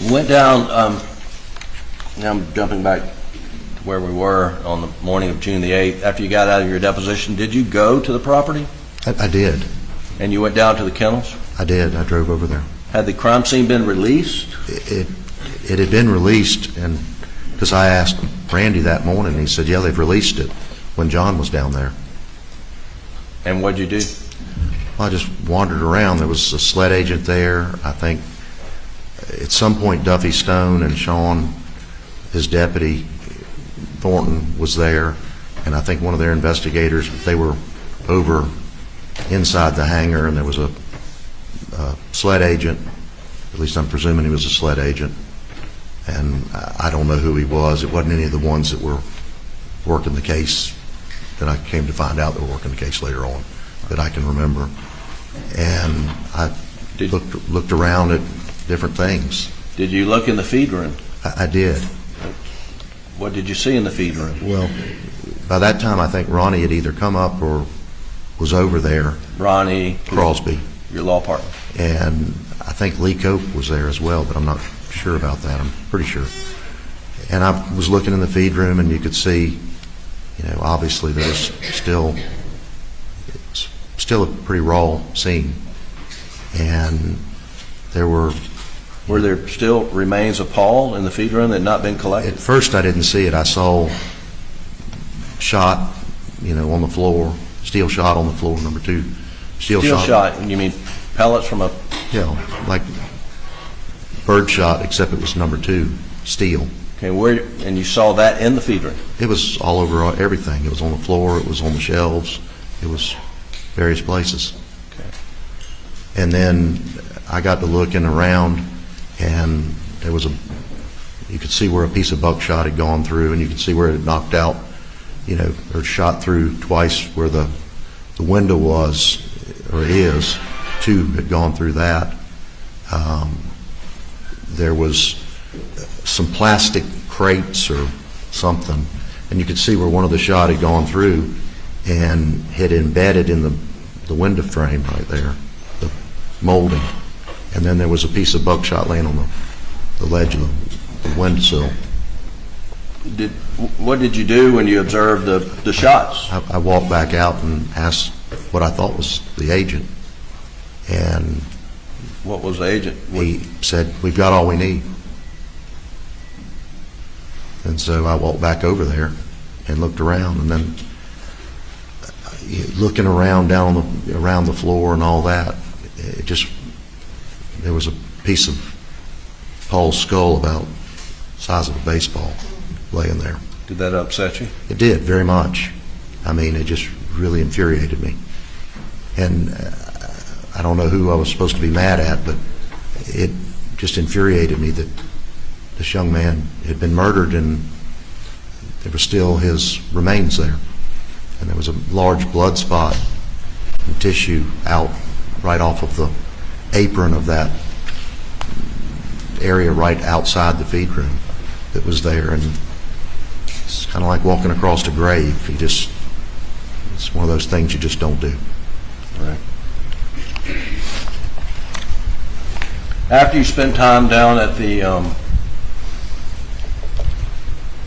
Went down, now I'm jumping back to where we were on the morning of June the 8th. After you got out of your deposition, did you go to the property? I did. And you went down to the kennels? I did. I drove over there. Had the crime scene been released? It had been released, and because I asked Randy that morning, he said, yeah, they've released it when John was down there. And what'd you do? Well, I just wandered around. There was a sled agent there. I think at some point Duffy Stone and Sean, his deputy, Thornton, was there, and I think one of their investigators, they were over inside the hangar, and there was a sled agent. At least I'm presuming he was a sled agent, and I don't know who he was. It wasn't any of the ones that were working the case that I came to find out they were working the case later on that I can remember. And I looked around at different things. Did you look in the feed room? I did. What did you see in the feed room? Well, by that time I think Ronnie had either come up or was over there. Ronnie Crosby. Your law partner. And I think Lee Cope was there as well, but I'm not sure about that. I'm pretty sure. And I was looking in the feed room, and you could see, obviously there was still a pretty raw scene. And there were there still remains of Paul in the feed room that had not been collected? At first I didn't see it. I saw shot, on the floor, steel shot on the floor, number 2. Steel shot. You mean pellets from a... like bird shot, except it was number 2, steel. Okay, and you saw that in the feed room? It was all over everything. It was on the floor, it was on the shelves, it was various places. Okay. And then I got to looking around, and there was you could see where a piece of buckshot had gone through, and you could see where it had knocked out, or shot through twice where the window was, or is. 2 had gone through that. There was some plastic crates or something, and you could see where one of the shot had gone through and had embedded in the window frame right there, the molding. And then there was a piece of buckshot laying on the ledge of the windowsill. What did you do when you observed the shots? I walked back out and asked what I thought was the agent. And what was the agent? He said, "We've got all we need." And so I walked back over there and looked around, and then looking around around the floor and all that, there was a piece of Paul's skull about the size of a baseball laying there. Did that upset you? It did, very much. I mean, it just really infuriated me. And I don't know who I was supposed to be mad at, but it just infuriated me that this young man had been murdered and there was still his remains there. And there was a large blood spot and tissue out right off of the apron of that area right outside the feed room that was there. And it's kind of like walking across a grave. It's one of those things you just don't do. Right. After you spent time down at the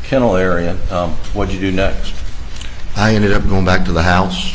kennel area, what did you do next? I ended up going back to the house